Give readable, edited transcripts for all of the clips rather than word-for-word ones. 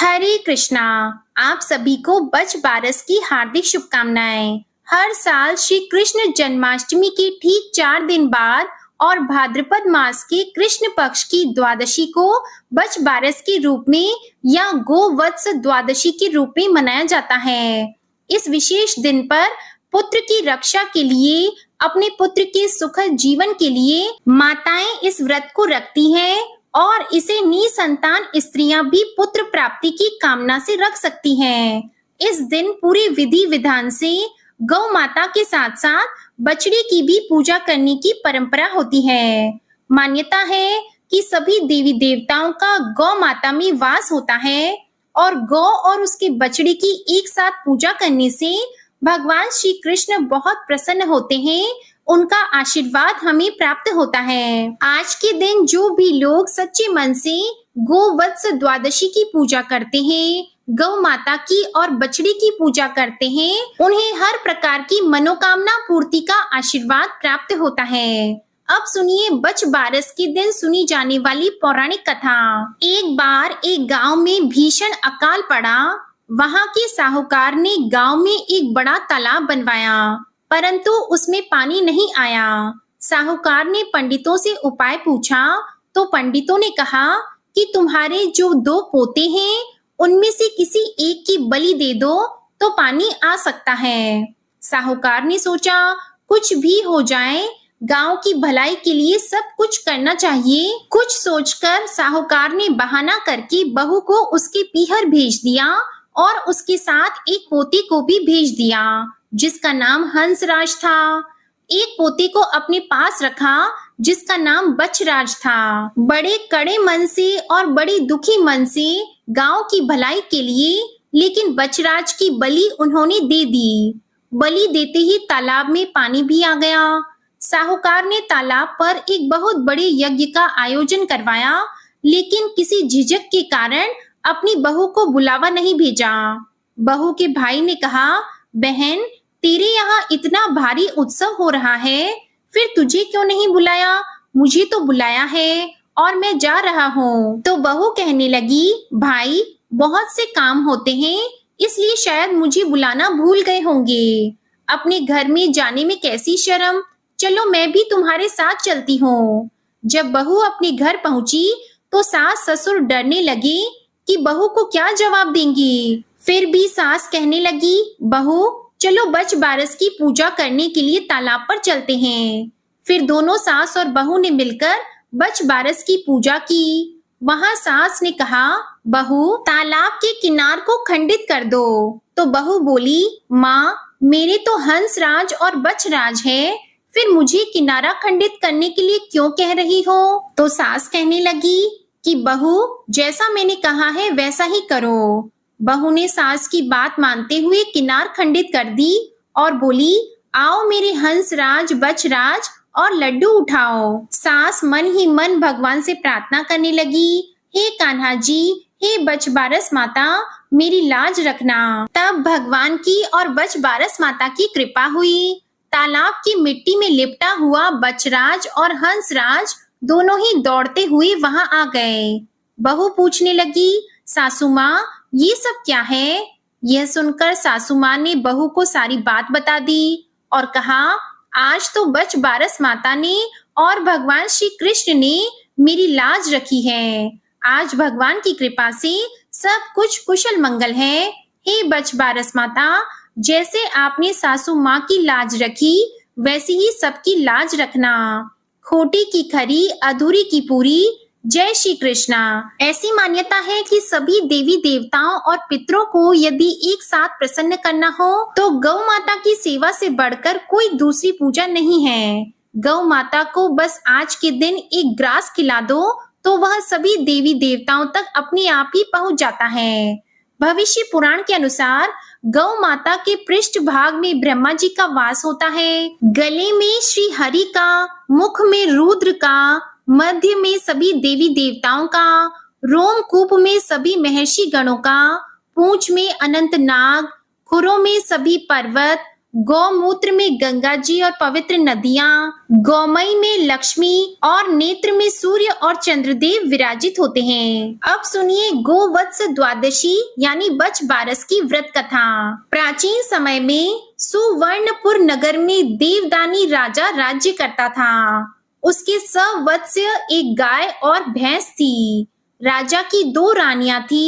हरे कृष्णा। आप सभी को बच बारस की हार्दिक शुभकामनाएं। हर साल श्री कृष्ण जन्माष्टमी के ठीक 4 दिन बाद और भाद्रपद मास के कृष्ण पक्ष की द्वादशी को बच बारस के रूप में या गोवत्स द्वादशी के रूप में मनाया जाता है। इस विशेष दिन पर पुत्र की रक्षा के लिए, अपने पुत्र के सुखद जीवन के लिए माताएं इस व्रत को रखती हैं और इसे निसंतान स्त्रियां भी पुत्र प्राप्ति की कामना से रख सकती हैं। इस दिन पूरे विधि विधान से गौ माता के साथ साथ बछड़ी की भी पूजा करने की परंपरा होती है। मान्यता है कि सभी देवी देवताओं का गौ माता में वास होता है और गौ और उसके बछड़ी की एक साथ पूजा करने से भगवान श्री कृष्ण बहुत प्रसन्न होते हैं। उनका आशीर्वाद हमें प्राप्त होता है। आज के दिन जो भी लोग सच्चे मन से गोवत्स द्वादशी की पूजा करते हैं, गौ माता की और बछड़ी की पूजा करते हैं, उन्हें हर प्रकार की मनोकामना पूर्ति का आशीर्वाद प्राप्त होता है। अब सुनिए बच बारस के दिन सुनी जाने वाली पौराणिक कथा। एक बार एक गांव में भीषण अकाल पड़ा। वहां के साहूकार ने गांव में एक बड़ा तालाब बनवाया, परंतु उसमें पानी नहीं आया। साहूकार ने पंडितों से उपाय पूछा तो पंडितों ने कहा कि तुम्हारे जो 2 पोते हैं उनमें से किसी एक की बलि दे दो तो पानी आ सकता है। साहूकार ने सोचा कुछ भी हो जाए, गांव की भलाई के लिए सब कुछ करना चाहिए। कुछ सोचकर साहूकार ने बहाना करके बहू को उसके पीहर भेज दिया और उसके साथ एक पोते को भी भेज दिया जिसका नाम हंसराज था। एक पोते को अपने पास रखा जिसका नाम बछराज था। बड़े कड़े मन से और बड़ी दुखी मन से गांव की भलाई के लिए लेकिन बछराज की बलि उन्होंने दे दी। बलि देते ही तालाब में पानी भी आ गया। साहूकार ने तालाब पर एक बहुत बड़े यज्ञ का आयोजन करवाया, लेकिन किसी झिझक के कारण अपनी बहू को बुलावा नहीं भेजा। बहू के भाई ने कहा, बहन तेरे यहाँ इतना भारी उत्सव हो रहा है, फिर तुझे क्यों नहीं बुलाया? मुझे तो बुलाया है और मैं जा रहा हूँ। तो बहू कहने लगी, भाई बहुत से काम होते हैं, इसलिए शायद मुझे बुलाना भूल गए होंगे। अपने घर में जाने में कैसी शर्म, चलो मैं भी तुम्हारे साथ चलती हूँ। जब बहू अपने घर पहुंची तो सास ससुर डरने लगे कि बहू को क्या जवाब देंगी। फिर भी सास कहने लगी, बहू चलो बच बारस की पूजा करने के लिए तालाब पर चलते हैं। फिर दोनों सास और बहू ने मिलकर बच बारस की पूजा की। वहां सास ने कहा, बहू तालाब के किनार को खंडित कर दो। तो बहू बोली, माँ मेरे तो हंसराज और बछराज है, फिर मुझे किनारा खंडित करने के लिए क्यों कह रही हो? तो सास कहने लगी कि बहू जैसा मैंने कहा है वैसा ही करो। बहू ने सास की बात मानते हुए किनार खंडित कर दी और बोली, आओ मेरे हंसराज बछराज और लड्डू उठाओ। सास मन ही मन भगवान से प्रार्थना करने लगी, हे कान्हा जी, हे बच बारस माता मेरी लाज रखना। तब भगवान की और बच बारस माता की कृपा हुई। तालाब की मिट्टी में लिपटा हुआ बछराज और हंसराज दोनों ही दौड़ते हुए वहां आ गए। बहू पूछने लगी, सासू माँ ये सब क्या है? यह सुनकर सासू माँ ने बहू को सारी बात बता दी और कहा, आज तो बच बारस माता ने और भगवान श्री कृष्ण ने मेरी लाज रखी है। आज भगवान की कृपा से सब कुछ कुशल मंगल है। हे बच बारस माता, जैसे आपने सासू माँ की लाज रखी वैसी ही सबकी लाज रखना। खोटी की खरी, अधूरी की पूरी। जय श्री कृष्णा। ऐसी मान्यता है कि सभी देवी देवताओं और पितरों को यदि एक साथ प्रसन्न करना हो तो गौ माता की सेवा से बढ़कर कोई दूसरी पूजा नहीं है। गौ माता को बस आज के दिन एक ग्रास खिला दो तो वह सभी देवी देवताओं तक अपने आप ही पहुंच जाता है। भविष्य पुराण के अनुसार गौ माता के पृष्ठ भाग में ब्रह्मा जी का वास होता है, गले में श्री हरि का, मुख में रुद्र का, मध्य में सभी देवी देवताओं का, रोमकूप में सभी महर्षि गणों का, पूंछ में अनंत नाग, खुरों में सभी पर्वत, गौमूत्र में गंगा जी और पवित्र नदियां, गौमय में लक्ष्मी और नेत्र में सूर्य और चंद्रदेव विराजित होते हैं। अब सुनिए गोवत्स द्वादशी यानी बच बारस की व्रत कथा। प्राचीन समय में सुवर्णपुर नगर में देवदानी राजा राज्य करता था। उसके सवत्स्य एक गाय और भैंस थी। राजा की 2 रानियां थी।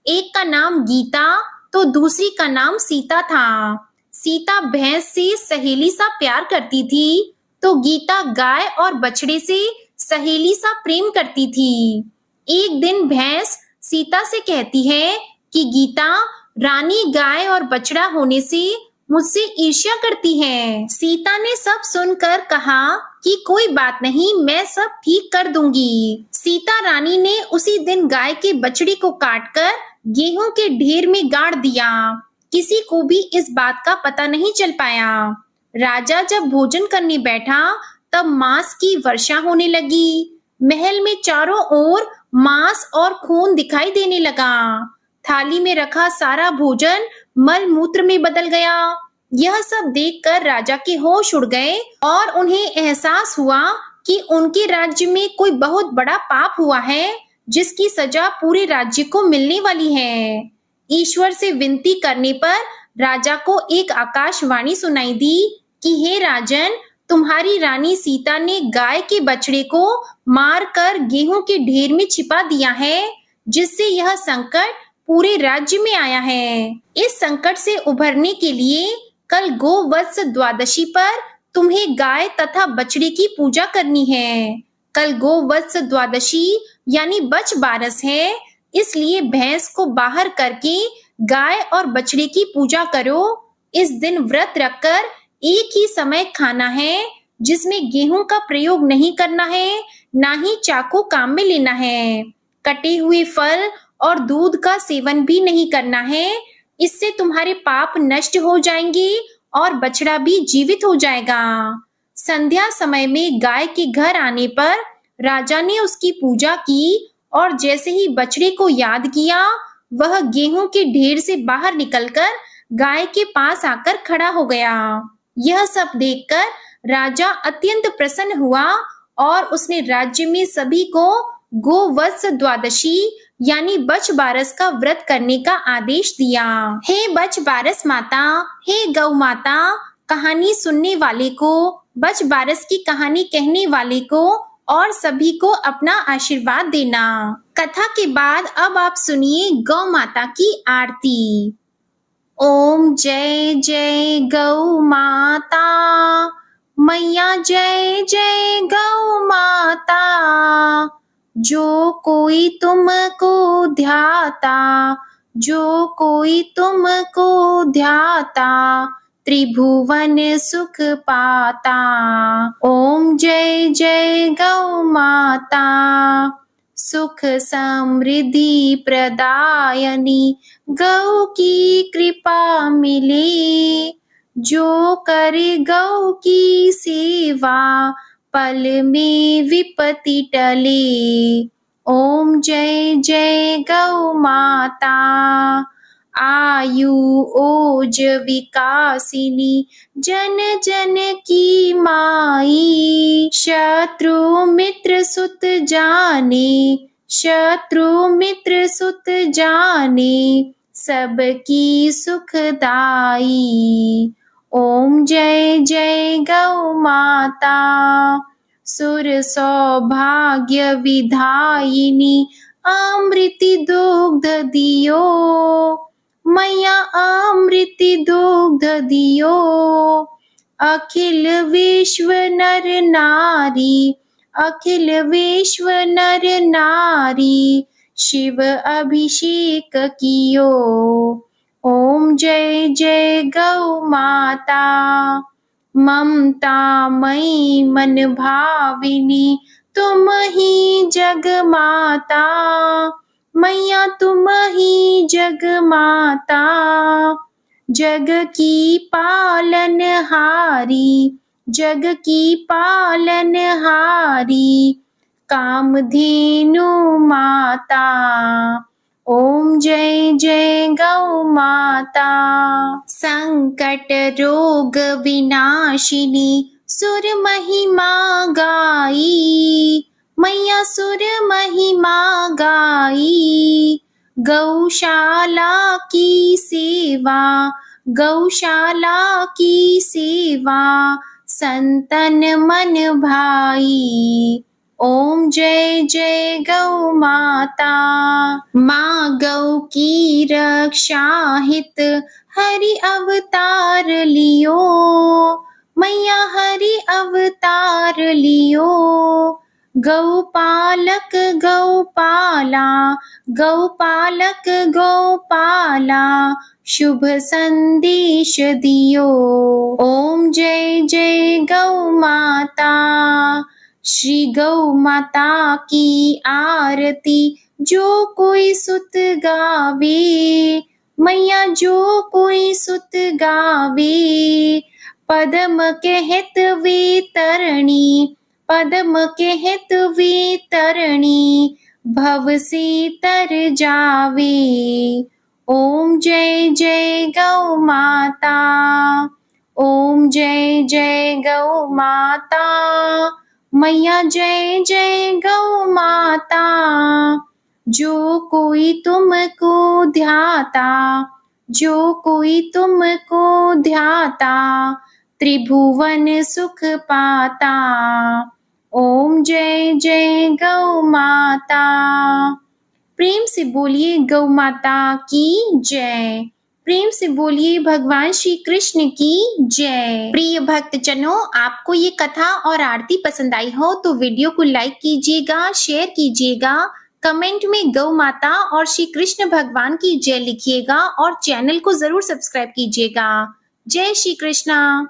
एक का नाम गीता तो दूसरी का नाम सीता था। सीता भैंस से सहेली सा प्यार करती थी तो गीता गाय और बछड़े से सहेली सा प्रेम करती थी। एक दिन भैंस सीता से कहती है कि गीता, रानी गाय और बछड़ा होने से मुझसे ईर्ष्या करती है। सीता ने सब सुनकर कहा कि कोई बात नहीं, मैं सब ठीक कर दूंगी। सीता रानी ने उसी दिन गाय के बछड़े को काटकर गेहूं के ढेर में गाड़ दिया। किसी को भी इस बात का पता नहीं चल पाया। राजा जब भोजन करने बैठा तब मांस की वर्षा होने लगी। महल में चारों ओर मांस और खून दिखाई देने लगा। थाली में रखा सारा भोजन मल मूत्र में बदल गया। यह सब देखकर राजा के होश उड़ गए और उन्हें एहसास हुआ कि उनके राज्य में कोई बहुत बड़ा पाप हुआ है, जिसकी सजा पूरे राज्य को मिलने वाली है। ईश्वर से विनती करने पर राजा को एक आकाशवाणी सुनाई दी कि हे राजन, तुम्हारी रानी सीता ने गाय के बछड़े को मारकर गेहूं के ढेर में छिपा दिया है, जिससे यह संकट पूरे राज्य में आया है। इस संकट से उभरने के लिए कल गोवत्स द्वादशी पर तुम्हें गाय तथा बछड़े की पूजा करनी है। कल गोवत्स द्वादशी यानी बच बारस है, इसलिए भैंस को बाहर करके गाय और बछड़े की पूजा करो। इस दिन व्रत रखकर एक ही समय खाना है, जिसमें गेहूं का प्रयोग नहीं करना है, ना ही चाकू काम में लेना है। कटे हुए फल और दूध का सेवन भी नहीं करना है। इससे तुम्हारे पाप नष्ट हो जाएंगे और बछड़ा भी जीवित हो जाएगा। संध्या समय में गाय के घर आने पर राजा ने उसकी पूजा की और जैसे ही बछड़े को याद किया, वह गेहूं के ढेर से बाहर निकलकर गाय के पास आकर खड़ा हो गया। यह सब देखकर राजा अत्यंत प्रसन्न हुआ और उसने राज्य में सभी को गोवत्स द्वादशी यानी बच बारस का व्रत करने का आदेश दिया। हे बच बारस माता, हे गौ माता, कहानी सुनने वाले को, बच बारस की कहानी कहने वाले को और सभी को अपना आशीर्वाद देना। कथा के बाद अब आप सुनिए गौ माता की आरती। ओम जय जय गौ माता, मैया जय जय गौ माता। जो कोई तुमको ध्याता, जो कोई तुमको ध्याता, त्रिभुवन सुख पाता। ओम जय जय गौ माता, सुख समृद्धि प्रदायनी, गौ की कृपा मिले। जो करे गौ की सेवा, पल में विपत्ति टले। ओम जय जय गौ माता, आयु ओज विकासिनी, जन जन की माई। शत्रु मित्र सुत जाने, शत्रु मित्र सुत जाने, सबकी सुखदाई। ओम जय जय गौ माता, सुर सौभाग्य विधायिनी, अमृति दुग्ध दियो। मैया अमृति दुग्ध दियो। अखिल विश्व नर नारी, अखिल विश्व नर नारी, शिव अभिषेक कियो। ओम जय जय गौ माता, ममता मई मन भाविनी, तुम ही जग माता। मैया तुम ही जग माता, जग की पालन हारी, जग की पालन हारी, कामधेनु माता। ओम जय जय गौ माता। संकट रोग विनाशिनी सुर महिमा गाई, मैया सुर महिमा गाई। गौशाला की सेवा, गौशाला की सेवा, संतन मन भाई। ओम जय जय गौ माता। माँ गौ की रक्षा हित हरि अवतार लियो, मैया हरि अवतार लियो। गौपालक गौपाला, गौपालक गौपाला, शुभ संदेश दियो। ओम जय जय गौ माता। श्री गौ माता की आरती जो कोई सुत गावे, मैया जो कोई सुत गावे। पद्म कहत वे तरणी, पद्म कहत वे तरणी, भव से तर जावे। ओम जय जय गौ माता, ओम जय जय गौ माता, मैया जय जय गौ माता। जो कोई तुमको ध्याता, जो कोई तुमको ध्याता, त्रिभुवन सुख पाता। ओम जय जय गौ माता। प्रेम से बोलिए गौ माता की जय। प्रेम से बोलिए भगवान श्री कृष्ण की जय। प्रिय भक्तजनों, आपको ये कथा और आरती पसंद आई हो तो वीडियो को लाइक कीजिएगा, शेयर कीजिएगा, कमेंट में गौ माता और श्री कृष्ण भगवान की जय लिखिएगा और चैनल को जरूर सब्सक्राइब कीजिएगा। जय श्री कृष्णा।